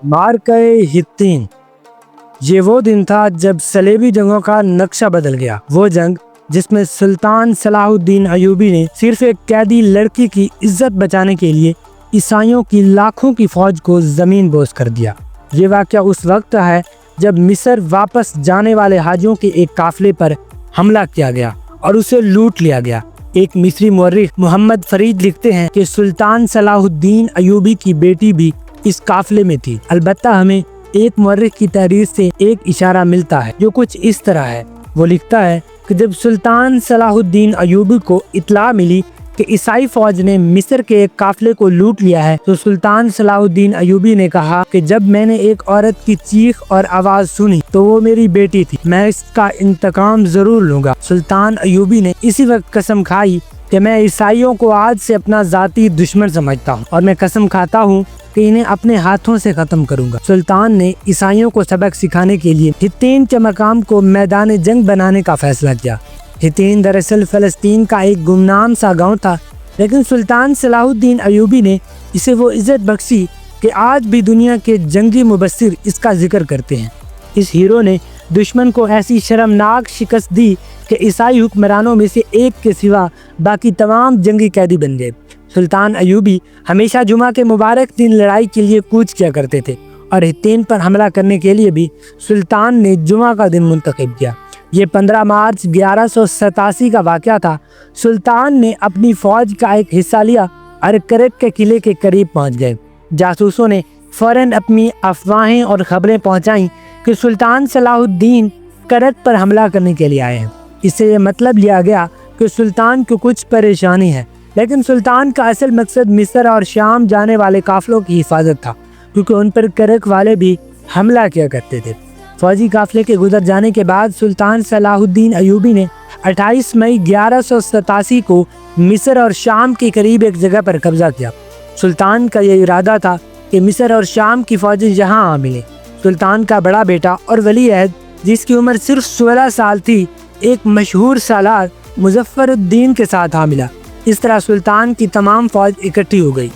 معرکہ حطین، یہ وہ دن تھا جب صلیبی جنگوں کا نقشہ بدل گیا۔ وہ جنگ جس میں سلطان صلاح الدین ایوبی نے صرف ایک قیدی لڑکی کی عزت بچانے کے لیے عیسائیوں کی لاکھوں کی فوج کو زمین بوس کر دیا۔ یہ واقعہ اس وقت ہے جب مصر واپس جانے والے حاجیوں کے ایک قافلے پر حملہ کیا گیا اور اسے لوٹ لیا گیا۔ ایک مصری مورخ محمد فرید لکھتے ہیں کہ سلطان صلاح الدین ایوبی کی بیٹی بھی اس قافلے میں تھی۔ البتہ ہمیں ایک مورخ کی تحریر سے ایک اشارہ ملتا ہے جو کچھ اس طرح ہے۔ وہ لکھتا ہے کہ جب سلطان صلاح الدین ایوبی کو اطلاع ملی کہ عیسائی فوج نے مصر کے ایک قافلے کو لوٹ لیا ہے تو سلطان صلاح الدین ایوبی نے کہا کہ جب میں نے ایک عورت کی چیخ اور آواز سنی تو وہ میری بیٹی تھی، میں اس کا انتقام ضرور لوں گا۔ سلطان ایوبی نے اسی وقت قسم کھائی کہ میں عیسائیوں کو آج سے اپنا ذاتی دشمن سمجھتا ہوں اور میں قسم کھاتا ہوں کہ انہیں اپنے ہاتھوں سے ختم کروں گا۔ سلطان نے عیسائیوں کو سبق سکھانے کے لیے حطین کے مقام کو میدان جنگ بنانے کا فیصلہ کیا۔ حطین دراصل فلسطین کا ایک گمنام سا گاؤں تھا، لیکن سلطان صلاح الدین ایوبی نے اسے وہ عزت بخشی کہ آج بھی دنیا کے جنگی مبصر اس کا ذکر کرتے ہیں۔ اس ہیرو نے دشمن کو ایسی شرمناک شکست دی کہ عیسائی حکمرانوں میں سے ایک کے سوا باقی تمام جنگی قیدی بن گئے۔ سلطان ایوبی ہمیشہ جمعہ کے مبارک دن لڑائی کے لیے کوچ کیا کرتے تھے اور حطین پر حملہ کرنے کے لیے بھی سلطان نے جمعہ کا دن منتخب کیا۔ یہ 15 مارچ 1187 کا واقعہ تھا۔ سلطان نے اپنی فوج کا ایک حصہ لیا اور کرک کے قلعے کے قریب پہنچ گئے۔ جاسوسوں نے فوراً اپنی افواہیں اور خبریں پہنچائیں کہ سلطان صلاح الدین کرک پر حملہ کرنے کے لیے آئے ہیں۔ اس سے یہ مطلب لیا گیا کہ سلطان کو کچھ پریشانی ہے، لیکن سلطان کا اصل مقصد مصر اور شام جانے والے قافلوں کی حفاظت تھا، کیونکہ ان پر کرک والے بھی حملہ کیا کرتے تھے۔ فوجی قافلے کے گزر جانے کے بعد سلطان صلاح الدین ایوبی نے 28 مئی 1187 کو مصر اور شام کے قریب ایک جگہ پر قبضہ کیا۔ سلطان کا یہ ارادہ تھا کہ مصر اور شام کی فوجیں یہاں آ ملیں۔ سلطان کا بڑا بیٹا اور ولی عہد جس کی عمر صرف 16 سال تھی، ایک مشہور سالار مظفر الدین کے ساتھ آ ملا۔ اس طرح سلطان کی تمام فوج اکٹھی ہو گئی۔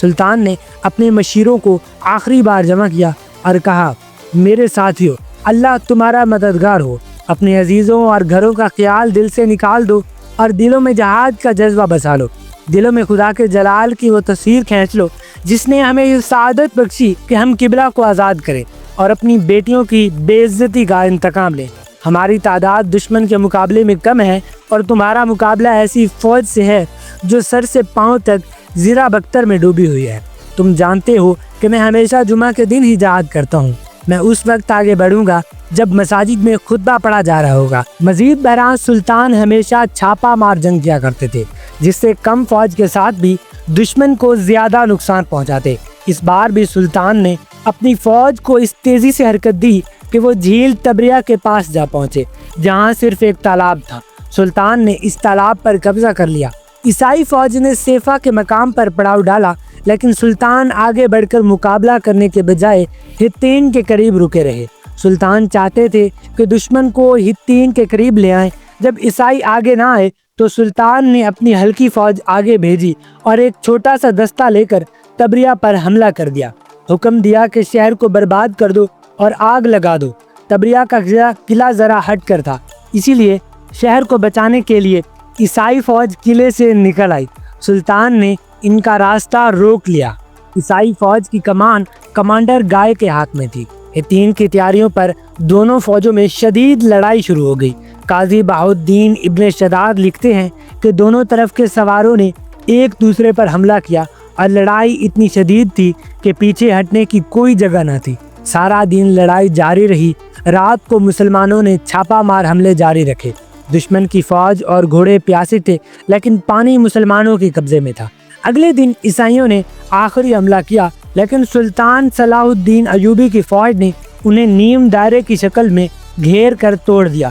سلطان نے اپنے مشیروں کو آخری بار جمع کیا اور کہا، میرے ساتھیو، اللہ تمہارا مددگار ہو۔ اپنے عزیزوں اور گھروں کا خیال دل سے نکال دو اور دلوں میں جہاد کا جذبہ بسا لو۔ دلوں میں خدا کے جلال کی وہ تصویر کھینچ لو جس نے ہمیں یہ سعادت بخشی کہ ہم قبلہ کو آزاد کریں اور اپنی بیٹیوں کی بے عزتی کا انتقام لیں۔ ہماری تعداد دشمن کے مقابلے میں کم ہے اور تمہارا مقابلہ ایسی فوج سے ہے جو سر سے پاؤں تک زیرہ بختر میں ڈوبی ہوئی ہے۔ تم جانتے ہو کہ میں ہمیشہ جمعہ کے دن ہی جہاد کرتا ہوں۔ میں اس وقت آگے بڑھوں گا جب مساجد میں خطبہ پڑھا جا رہا ہوگا۔ مزید برآں سلطان ہمیشہ چھاپا مار جنگ کیا کرتے تھے، جس سے کم فوج کے ساتھ بھی دشمن کو زیادہ نقصان پہنچاتے۔ اس بار بھی سلطان نے اپنی فوج کو اس تیزی سے حرکت دی کہ وہ جھیل تبریہ کے پاس جا پہنچے، جہاں صرف ایک تالاب تھا۔ سلطان نے اس تالاب پر قبضہ کر لیا۔ عیسائی فوج نے سیفا کے مقام پر پڑاؤ ڈالا، لیکن سلطان آگے بڑھ کر مقابلہ کرنے کے بجائے حطین کے قریب رکے رہے۔ سلطان چاہتے تھے کہ دشمن کو حطین کے قریب لے آئیں۔ جب عیسائی آگے نہ آئے تو سلطان نے اپنی ہلکی فوج آگے بھیجی اور ایک چھوٹا سا دستہ لے کر تبریہ پر حملہ کر دیا۔ حکم دیا کہ شہر کو برباد کر دو اور آگ لگا دو۔ تبریہ کا قلعہ ذرا ہٹ کر تھا، اسی لیے شہر کو بچانے کے لیے عیسائی فوج قلعے سے نکل آئی۔ سلطان نے ان کا راستہ روک لیا۔ عیسائی فوج کی کمان کمانڈر گائے کے ہاتھ میں تھی۔ حطین کی تیاریوں پر دونوں فوجوں میں شدید لڑائی شروع ہو گئی۔ قاضی بہاؤالدین ابن شداد لکھتے ہیں کہ دونوں طرف کے سواروں نے ایک دوسرے پر حملہ کیا اور لڑائی اتنی شدید تھی کہ پیچھے ہٹنے کی کوئی جگہ نہ تھی۔ سارا دن لڑائی جاری رہی۔ رات کو مسلمانوں نے چھاپا مار حملے جاری رکھے۔ دشمن کی فوج اور گھوڑے پیاسے تھے، لیکن پانی مسلمانوں کے قبضے میں تھا۔ اگلے دن عیسائیوں نے آخری حملہ کیا، لیکن سلطان صلاح الدین ایوبی کی فوج نے انہیں نیم دائرے کی شکل میں گھیر کر توڑ دیا۔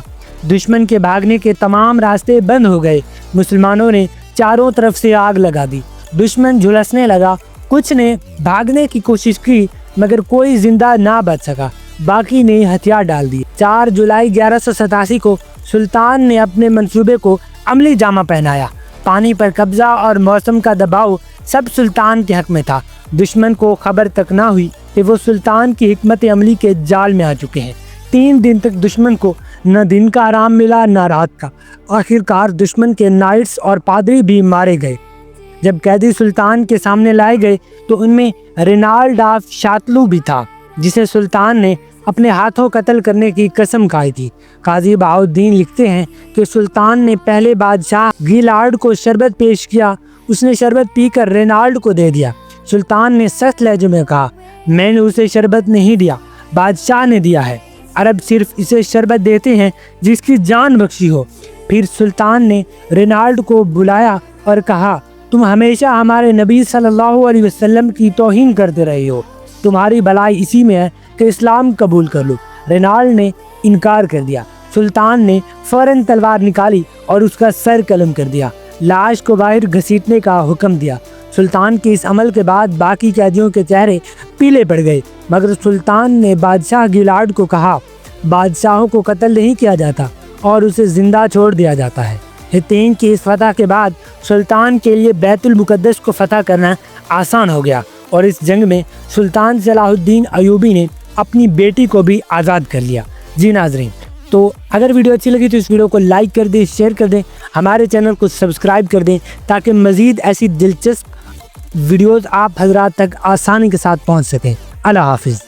دشمن کے بھاگنے کے تمام راستے بند ہو گئے۔ مسلمانوں نے چاروں طرف سے آگ لگا دی۔ دشمن جھلسنے لگا۔ کچھ نے بھاگنے کی کوشش کی مگر کوئی زندہ نہ بچ سکا، باقی نے ہتھیار ڈال دیے۔ 4 جولائی 1187 کو سلطان نے اپنے منصوبے کو عملی جامہ پہنایا۔ پانی پر قبضہ اور موسم کا دباؤ سب سلطان کے حق میں تھا۔ دشمن کو خبر تک نہ ہوئی کہ وہ سلطان کی حکمت عملی کے جال میں آ چکے ہیں۔ 3 دن تک دشمن کو نہ دن کا آرام ملا نہ رات کا۔ آخرکار دشمن کے نائٹس اور پادری بھی مارے گئے۔ جب قیدی سلطان کے سامنے لائے گئے تو ان میں رینالڈ آف شاتلو بھی تھا، جسے سلطان نے اپنے ہاتھوں قتل کرنے کی قسم کھائی تھی۔ قاضی بہاؤالدین لکھتے ہیں کہ سلطان نے پہلے بادشاہ گیلارڈ کو شربت پیش کیا، اس نے شربت پی کر رینالڈ کو دے دیا۔ سلطان نے سخت لہجے میں کہا، میں نے اسے شربت نہیں دیا، بادشاہ نے دیا ہے۔ عرب صرف اسے شربت دیتے ہیں جس کی جان بخشی ہو۔ پھر سلطان نے رینالڈ کو بلایا اور کہا، تم ہمیشہ ہمارے نبی صلی اللہ علیہ وسلم کی توہین کرتے رہے ہو، تمہاری بھلائی اسی میں ہے کہ اسلام قبول کر لو۔ رینالڈ نے انکار کر دیا۔ سلطان نے فوراً تلوار نکالی اور اس کا سر قلم کر دیا، لاش کو باہر گھسیٹنے کا حکم دیا۔ سلطان کے اس عمل کے بعد باقی قیدیوں کے چہرے پیلے پڑ گئے، مگر سلطان نے بادشاہ گیلارڈ کو کہا، بادشاہوں کو قتل نہیں کیا جاتا اور اسے زندہ چھوڑ دیا جاتا ہے۔ ہتین کی اس فتح کے بعد سلطان کے لیے بیت المقدس کو فتح کرنا آسان ہو گیا، اور اس جنگ میں سلطان صلاح الدین ایوبی نے اپنی بیٹی کو بھی آزاد کر لیا۔ جی ناظرین، تو اگر ویڈیو اچھی لگی تو اس ویڈیو کو لائک کر دیں، شیئر کر دیں، ہمارے چینل کو سبسکرائب کر دیں تاکہ مزید ایسی دلچسپ ویڈیوز آپ حضرات تک آسانی کے ساتھ پہنچ سکیں۔ اللہ حافظ۔